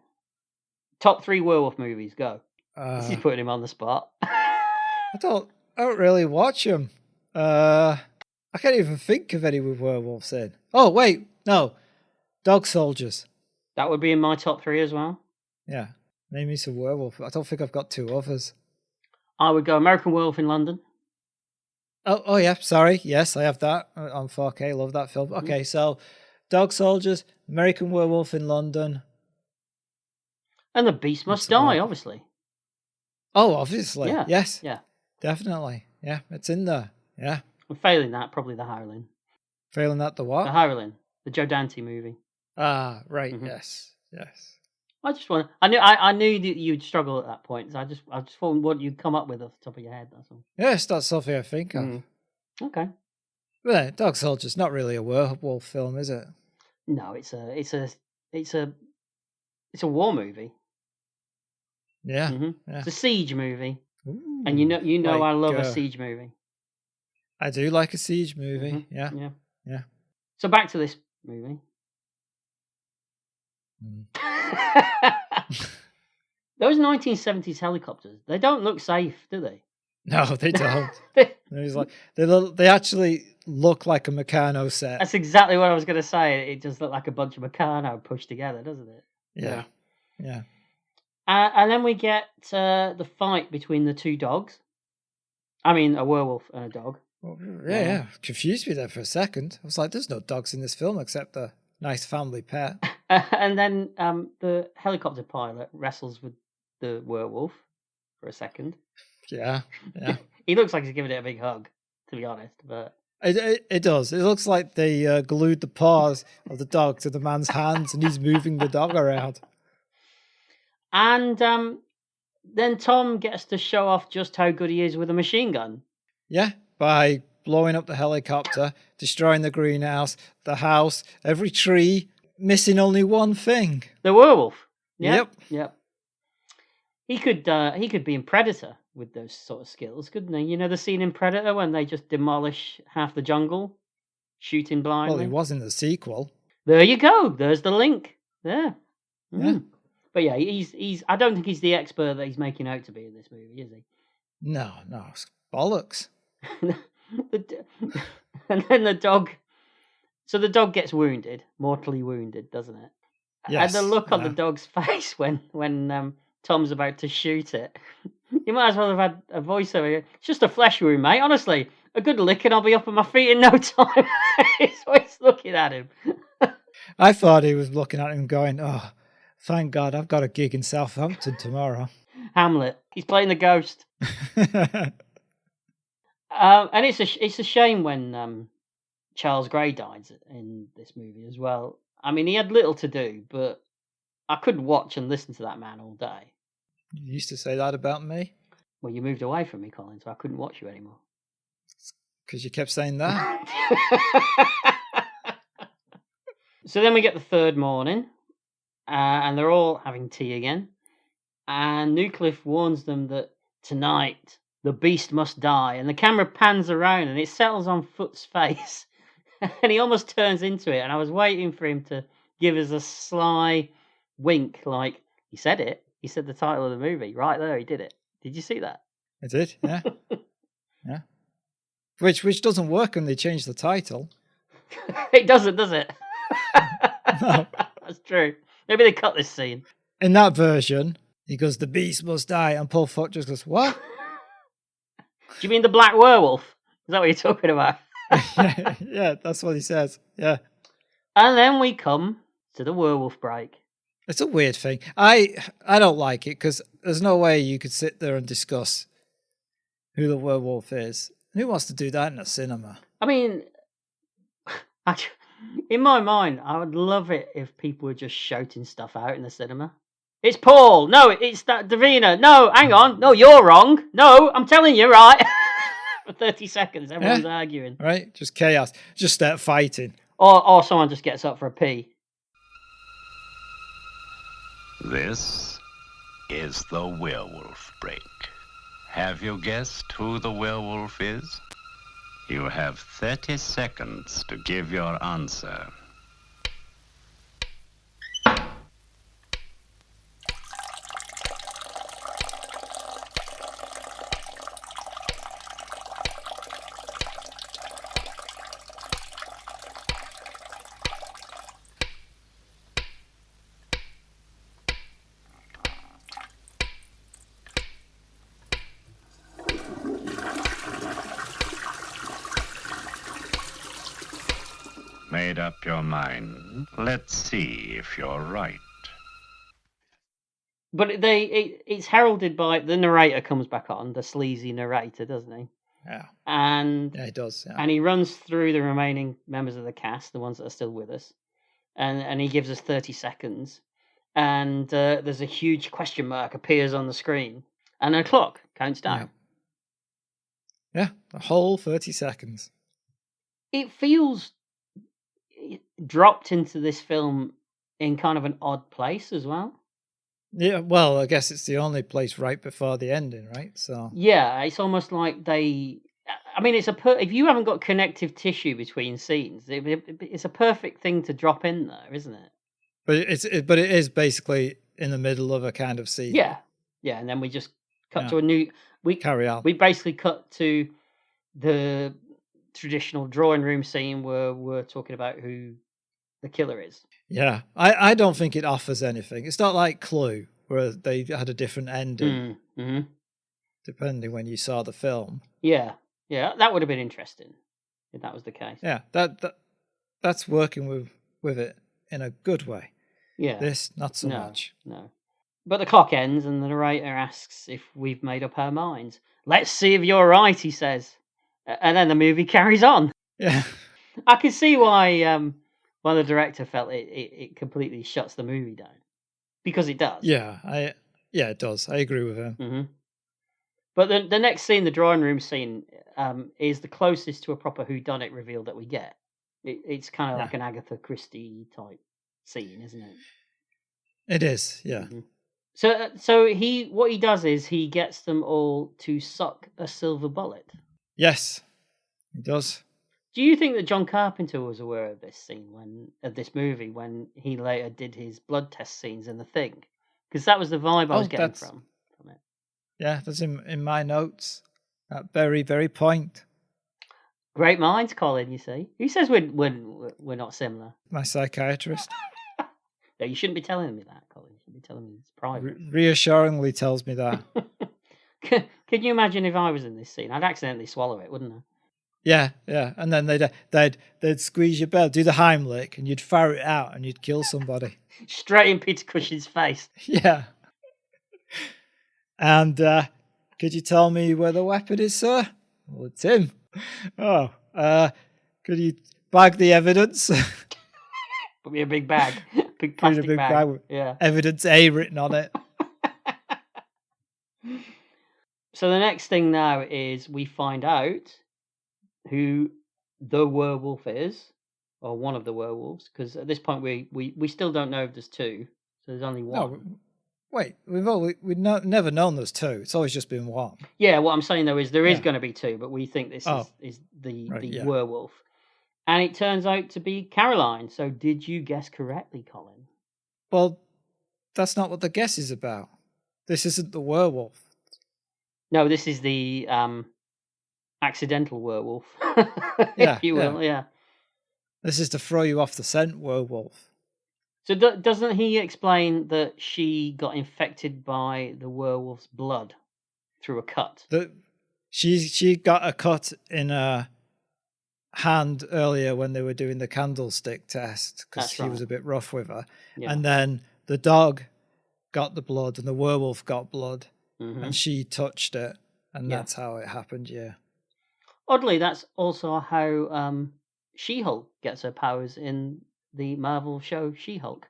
top 3 werewolf movies, go. This is putting him on the spot. I don't really watch them. I can't even think of any with werewolves in. Oh, wait, no. Dog Soldiers. That would be in my top 3 as well. Yeah. Name me some werewolf. I don't think I've got 2 others. I would go American Werewolf in London. Oh yeah, sorry. Yes, I have that on 4K. Love that film. Okay, so Dog Soldiers, American Werewolf in London. And The Beast Must Die, obviously. Oh, obviously. Yeah. Yes. Yeah. Definitely. Yeah, it's in there. Yeah. And failing that, probably The Howling. Failing that, the what? The Howling. The Joe Dante movie. Ah, right. Mm-hmm. Yes. I just want. I knew that you'd struggle at that point. So I just thought what you'd come up with off the top of your head. That's all. Yes, that's something I think of. Okay. Well, Dog Soldier's not really a werewolf film, is it? No, it's a war movie. Yeah. Mm-hmm. Yeah. It's a siege movie. Ooh, And you know, like, I love a siege movie. I do like a siege movie. Mm-hmm. Yeah. Yeah. So back to this movie. Those 1970s helicopters, they don't look safe, do they? No, they don't. They actually look like a Meccano set. That's exactly what I was going to say. It just looked like a bunch of Meccano pushed together, doesn't it? Yeah. And then we get the fight between the 2 dogs. I mean, a werewolf and a dog. Yeah. Confused me there for a second. I was like, there's no dogs in this film except a nice family pet. And then the helicopter pilot wrestles with the werewolf for a second. Yeah. He looks like he's giving it a big hug, to be honest. But it does. It looks like they glued the paws of the dog to the man's hands, and he's moving the dog around. And then Tom gets to show off just how good he is with a machine gun. Yeah, by blowing up the helicopter, destroying the greenhouse, the house, every tree, missing only one thing. The werewolf. Yep. He could be in Predator with those sort of skills, couldn't he? You know the scene in Predator when they just demolish half the jungle, shooting blindly? Well, he was in the sequel. There you go. There's the link. There. Yeah. But yeah, he's. I don't think he's the expert that he's making out to be in this movie, is he? No, it's bollocks. And then the dog. So the dog gets wounded, mortally wounded, doesn't it? Yes. And the look on the dog's face when Tom's about to shoot it. You might as well have had a voiceover. It's just a flesh wound, mate. Honestly, a good lick and I'll be up on my feet in no time. It's always looking at him. I thought he was looking at him going, oh, thank God, I've got a gig in Southampton tomorrow. Hamlet. He's playing the ghost. And it's a shame when Charles Gray died in this movie as well. I mean, he had little to do, but I couldn't watch and listen to that man all day. You used to say that about me? Well, you moved away from me, Colin, so I couldn't watch you anymore. Because you kept saying that? So then we get the third morning, and they're all having tea again. And Newcliffe warns them that tonight the beast must die. And the camera pans around and it settles on Foot's face. and he almost turns into it. And I was waiting for him to give us a sly wink, like he said it. He said the title of the movie right there. He did it. Did you see that? I did, yeah. Yeah. Which doesn't work when they change the title. It doesn't, does it? No. That's true. Maybe they cut this scene. In that version, he goes, "The beast must die," and Paul Foot just goes, "What?" Do you mean the black werewolf? Is that what you're talking about? Yeah, that's what he says. Yeah. And then we come to the werewolf break. It's a weird thing. I don't like it because there's no way you could sit there and discuss who the werewolf is. Who wants to do that in a cinema? I mean, in my mind, I would love it if people were just shouting stuff out in the cinema. It's Paul. No, it's that Davina. No, hang on. No, you're wrong. No, I'm telling you, right? For 30 seconds, everyone's arguing. Right? Just chaos. Just start fighting. Or someone just gets up for a pee. This is the werewolf break. Have you guessed who the werewolf is? You have 30 seconds to give your answer. Made up your mind. Let's see if you're right. But it's heralded by the narrator comes back on, the sleazy narrator, doesn't he? Yeah. And Yeah, he does. Yeah. And he runs through the remaining members of the cast, the ones that are still with us, and he gives us 30 seconds. And there's a huge question mark appears on the screen, and a clock counts down. Yeah, the whole 30 seconds. It feels dropped into this film in kind of an odd place as well. Yeah, well, I guess it's the only place right before the ending, right? So yeah, it's almost like they. I mean, if you haven't got connective tissue between scenes, it's a perfect thing to drop in there, isn't it? But it is basically in the middle of a kind of scene. Yeah, and then we just cut to a new. We carry on. We basically cut to the traditional drawing room scene where we're talking about who the killer is. Yeah, I don't think it offers anything. It's not like Clue, where they had a different ending, depending when you saw the film. Yeah, that would have been interesting if that was the case. Yeah, that's working with it in a good way. Yeah, this not so much. No, but the clock ends, and the narrator asks if we've made up our minds. Let's see if you're right, he says, and then the movie carries on. Yeah, I can see why the director felt it completely shuts the movie down, because it does. Yeah, it does. I agree with him. Mm-hmm. But the next scene, the drawing room scene, is the closest to a proper whodunit reveal that we get. It's kind of like an Agatha Christie type scene, isn't it? It is, yeah. Mm-hmm. So what he does is he gets them all to suck a silver bullet. Yes, he does. Do you think that John Carpenter was aware of this scene of this movie when he later did his blood test scenes in The Thing? Because that was the vibe I was getting from it. Yeah, that's in my notes. That very, very point. Great minds, Colin. You see, who says we're not similar? My psychiatrist. No, you shouldn't be telling me that, Colin. You should be telling me it's private. Reassuringly tells me that. Can you imagine if I was in this scene? I'd accidentally swallow it, wouldn't I? Yeah, and then they'd squeeze your bell, do the Heimlich, and you'd fire it out, and you'd kill somebody straight in Peter Cushing's face. Yeah. And could you tell me where the weapon is, sir? Well, it's him. Oh, could you bag the evidence? Put me a big bag, big plastic bag. With Evidence A written on it. So the next thing now is we find out who the werewolf is, or one of the werewolves, because at this point we still don't know if there's two, so there's only one. No, wait, we've never known there's two. It's always just been one. Yeah, what I'm saying though is there is going to be two, but we think this is the werewolf, And it turns out to be Caroline. So did you guess correctly, Colin? Well, that's not what the guess is about. This isn't the werewolf. No, this is the accidental werewolf, Yeah, if you will. Yeah. This is to throw you off the scent werewolf. So doesn't he explain that she got infected by the werewolf's blood through a cut? She got a cut in her hand earlier when they were doing the candlestick test because he was a bit rough with her. Yeah. And then the dog got the blood and the werewolf got blood and she touched it and that's how it happened, yeah. Oddly, that's also how She-Hulk gets her powers in the Marvel show She-Hulk.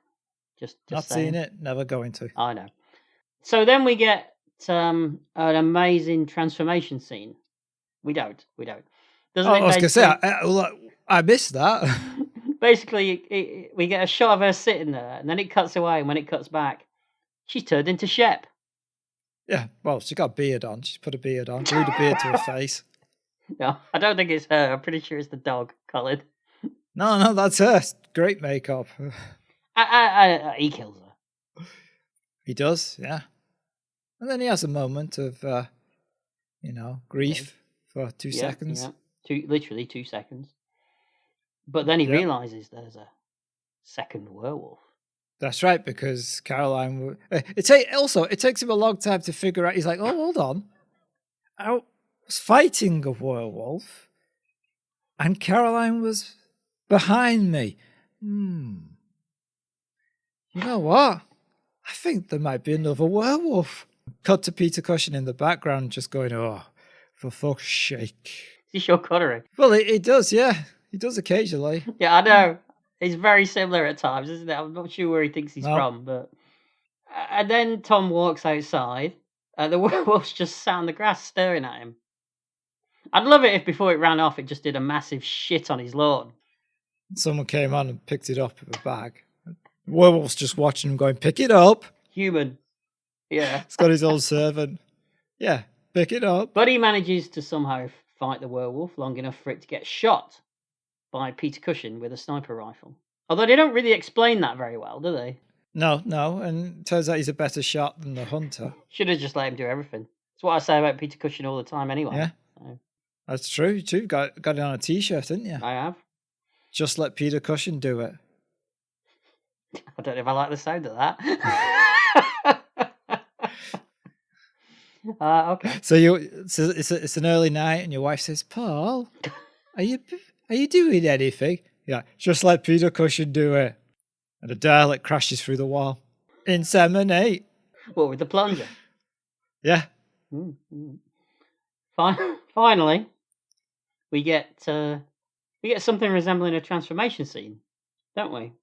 Just not saying. Seen it, never going to. I know. So then we get an amazing transformation scene. We don't. Doesn't I was going to say, I missed that. Basically, we get a shot of her sitting there, and then it cuts away, and when it cuts back, she's turned into Shep. Yeah, well, she got a beard on. She's put a beard on, glued a beard to her face. No, I don't think it's her. I'm pretty sure it's the dog, Colin. No, that's her. Great makeup. He kills her. He does, yeah. And then he has a moment of, grief for 2 seconds. Yeah. Literally 2 seconds. But then he realizes there's a second werewolf. That's right, because Caroline... It takes him a long time to figure out. He's like, oh, hold on. I was fighting a werewolf, and Caroline was behind me. You know what? I think there might be another werewolf. Cut to Peter Cushing in the background just going, oh, for fuck's sake. Is he Sean Connery? Well, he does, yeah. He does occasionally. Yeah, I know. He's very similar at times, isn't it? I'm not sure where he thinks he's from, but... And then Tom walks outside, and the werewolf's just sat on the grass staring at him. I'd love it if before it ran off, it just did a massive shit on his lawn. Someone came on and picked it up with a bag. The werewolf's just watching him going, pick it up. Human. Yeah. He's got his old servant. Yeah, pick it up. But he manages to somehow fight the werewolf long enough for it to get shot by Peter Cushing with a sniper rifle. Although they don't really explain that very well, do they? No, and it turns out he's a better shot than the hunter. Should have just let him do everything. That's what I say about Peter Cushing all the time anyway. Yeah, so. That's true. You too got it on a t-shirt, didn't you? I have. Just let Peter Cushing do it. I don't know if I like the sound of that. Okay. So it's an early night, and your wife says, "Paul, are you doing anything?" Yeah, just let Peter Cushing do it. And a Dalek crashes through the wall. Inseminate. What, with the plunger? Yeah. Finally, we get something resembling a transformation scene, don't we?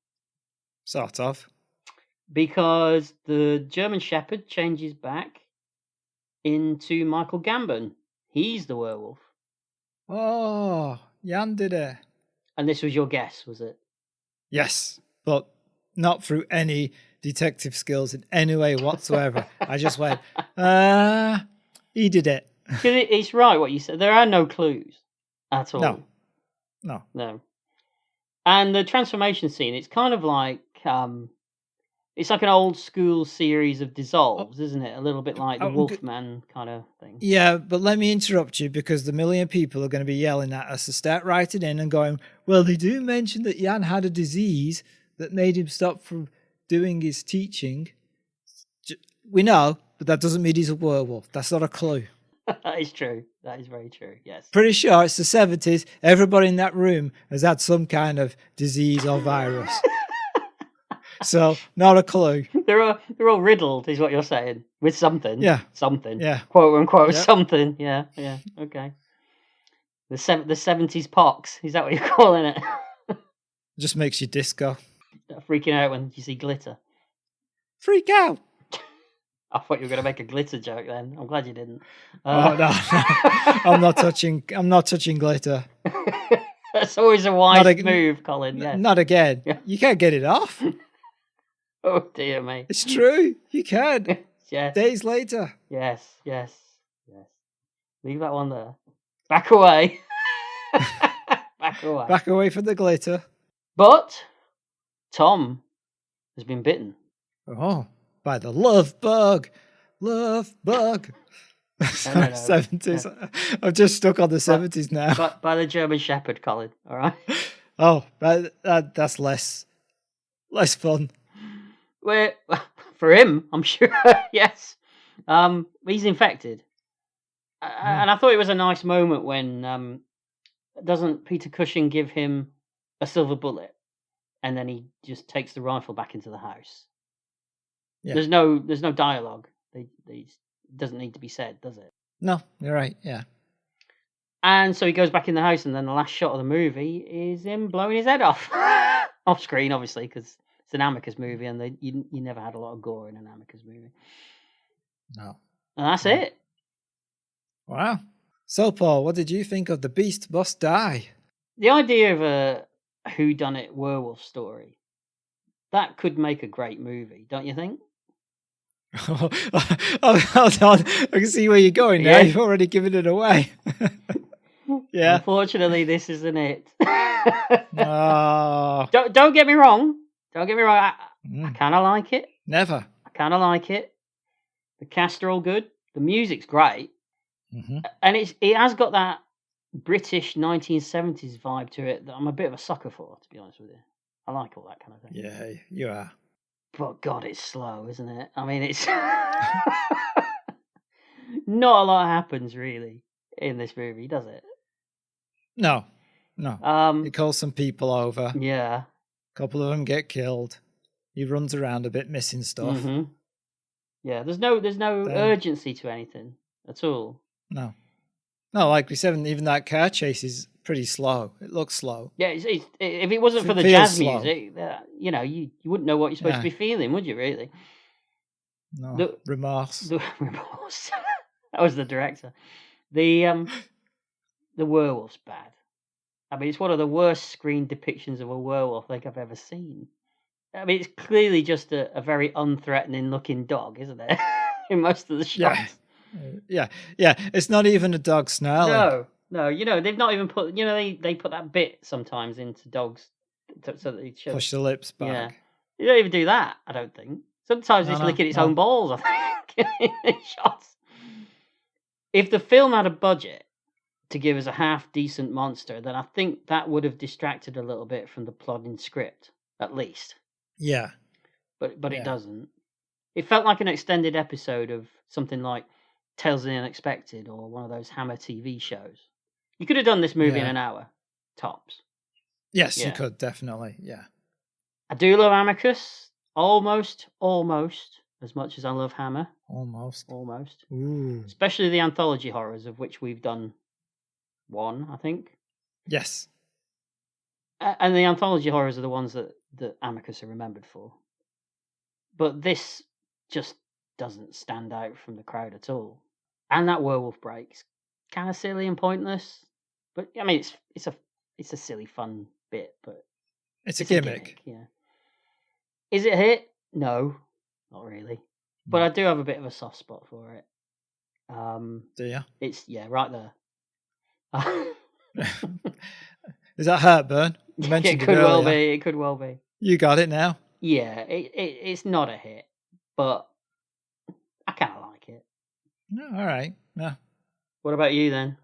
Sort of. Because the German Shepherd changes back into Michael Gambon. He's the werewolf. Oh, Jan did it. And this was your guess, was it? Yes, but not through any detective skills in any way whatsoever. I just went, he did it. It's right what you said. There are no clues at all. No. And the transformation scene, it's kind of like... it's like an old school series of dissolves, isn't it? A little bit like the Wolfman kind of thing. Yeah, but let me interrupt you because the million people are going to be yelling at us to start writing in and going, well, they do mention that Jan had a disease that made him stop from doing his teaching. We know, but that doesn't mean he's a werewolf. That's not a clue. That is true. That is very true, yes. Pretty sure it's the 70s. Everybody in that room has had some kind of disease or virus. So, not a clue. They're all riddled, is what you're saying, with something. Yeah. Something. Yeah. Quote unquote, something. Yeah, okay. The 70s pox, is that what you're calling it? It just makes you disco. Freaking out when you see glitter. Freak out! I thought you were going to make a glitter joke then. I'm glad you didn't. No. I'm not touching glitter. That's always a wise move, Colin. Yes. Not again. You can't get it off. Oh, dear me. It's true. You can. Yes. Days later. Yes. Leave that one there. Back away. Back Back away. Back away from the glitter. But Tom has been bitten. Oh, by the love bug. Love bug. No. 70s. I'm just stuck on the 70s now. By the German Shepherd, Colin. All right. Oh, that's less fun. Well, for him, I'm sure. Yes. He's infected. And I thought it was a nice moment when doesn't Peter Cushing give him a silver bullet, and then he just takes the rifle back into the house. Yeah. There's no dialogue. It doesn't need to be said, does it? No, you're right. Yeah. And so he goes back in the house, and then the last shot of the movie is him blowing his head off, off screen, obviously, because it's an Amicus movie, and you never had a lot of gore in an Amicus movie. No. And that's it. Wow. So, Paul, what did you think of The Beast Must Die? The idea of a whodunit werewolf story, that could make a great movie, don't you think? Oh, hold on. I can see where you're going now. Yeah. You've already given it away. Yeah. Unfortunately, this isn't it. Oh. Don't get me wrong. I kind of like it. Never. I kind of like it. The cast are all good. The music's great. Mm-hmm. And it has got that British 1970s vibe to it that I'm a bit of a sucker for, to be honest with you. I like all that kind of thing. Yeah, you are. But God, it's slow, isn't it? I mean, it's not a lot happens really in this movie, does it? No. He calls some people over. Yeah. A couple of them get killed. He runs around a bit, missing stuff. Mm-hmm. Yeah, there's no urgency to anything at all. No, like we said, even that car chase is pretty slow. It looks slow. Yeah, if it wasn't for the feels jazz slow. music, you wouldn't know what you're supposed to be feeling, would you? Really? No, remorse. The remorse. That was the director. The werewolf's bad. I mean, it's one of the worst screen depictions of a werewolf I think I've ever seen. I mean, it's clearly just a very unthreatening looking dog, isn't it? In most of the shots. Yeah. It's not even a dog snarling. No. They've not even put. They put that bit sometimes into dogs so that they push the lips back. Yeah, they don't even do that. I don't think. Sometimes it's licking its own balls. I think in shots. If the film had a budget to give us a half decent monster, then I think that would have distracted a little bit from the plodding script, at least. Yeah. But it doesn't. It felt like an extended episode of something like Tales of the Unexpected or one of those Hammer TV shows. You could have done this movie in an hour, tops. Yes, you could, definitely, yeah. I do love Amicus, almost, as much as I love Hammer. Almost. Ooh. Especially the anthology horrors, of which we've done one, I think. Yes. And the anthology horrors are the ones that Amicus are remembered for. But this just doesn't stand out from the crowd at all. And that werewolf break's kind of silly and pointless. But I mean, it's a silly, fun bit. But it's a gimmick. Yeah. Is it a hit? No, not really. But I do have a bit of a soft spot for it. Do you? It's right there. Is that heartburn? You mentioned it could well be. It could well be. You got it now. Yeah, it's not a hit, but I kind of like it. No, all right. No. What about you then?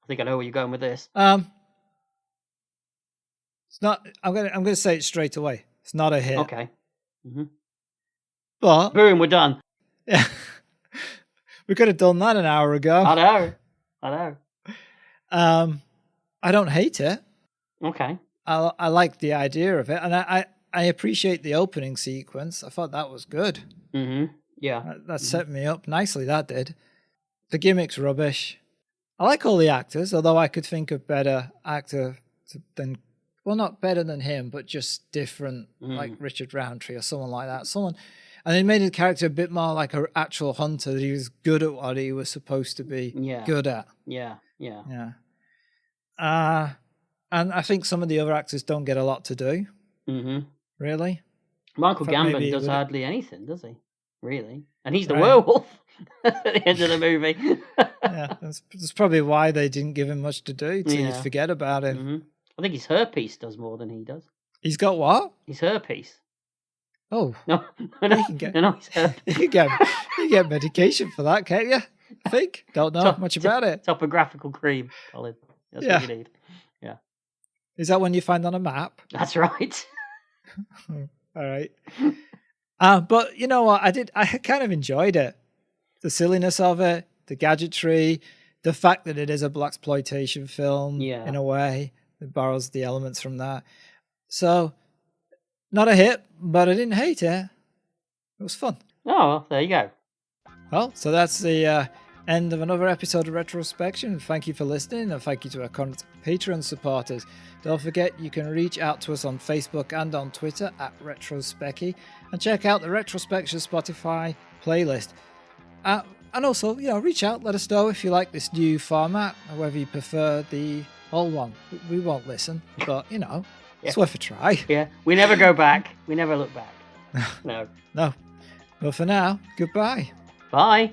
I think I know where you're going with this. It's not. I'm gonna say it straight away. It's not a hit. Okay. Mm-hmm. But boom, we're done. Yeah. We could have done that an hour ago. I know. I don't hate it. Okay. I like the idea of it, and I appreciate the opening sequence. I thought that was good. Mm-hmm. Yeah. That set me up nicely, that did. The gimmick's rubbish. I like all the actors, although I could think of better actor than, well, not better than him, but just different, like Richard Roundtree or someone like that. And they made the character a bit more like an actual hunter, that he was good at what he was supposed to be good at. Yeah. And I think some of the other actors don't get a lot to do. Mm-hmm. Really? Michael Gambon does hardly anything, does he? Really? And he's the werewolf at the end of the movie. Yeah, that's probably why they didn't give him much to do, to forget about him. I think his herpes does more than he does. He's got what? His herpes. Oh, No, you can get his herpes. you get medication for that, can't you? I think. Don't know much about it. Topographical cream, Colin. That's Yeah. what you need. Yeah. Is that one you find on a map? That's right. All right. But you know what? I kind of enjoyed it. The silliness of it, the gadgetry, the fact that it is a blaxploitation film in a way. It borrows the elements from that. So, not a hit, but I didn't hate it. It was fun. Oh, well, there you go. Well, so that's the end of another episode of Retrospection. Thank you for listening, and thank you to our current Patreon supporters. Don't forget you can reach out to us on Facebook and on Twitter at Retrospecky, and check out the Retrospection Spotify playlist. And also, reach out, let us know if you like this new format, or whether you prefer the old one. We won't listen, but it's worth a try. Yeah, we never go back. We never look back. No. No. But for now, goodbye. Bye.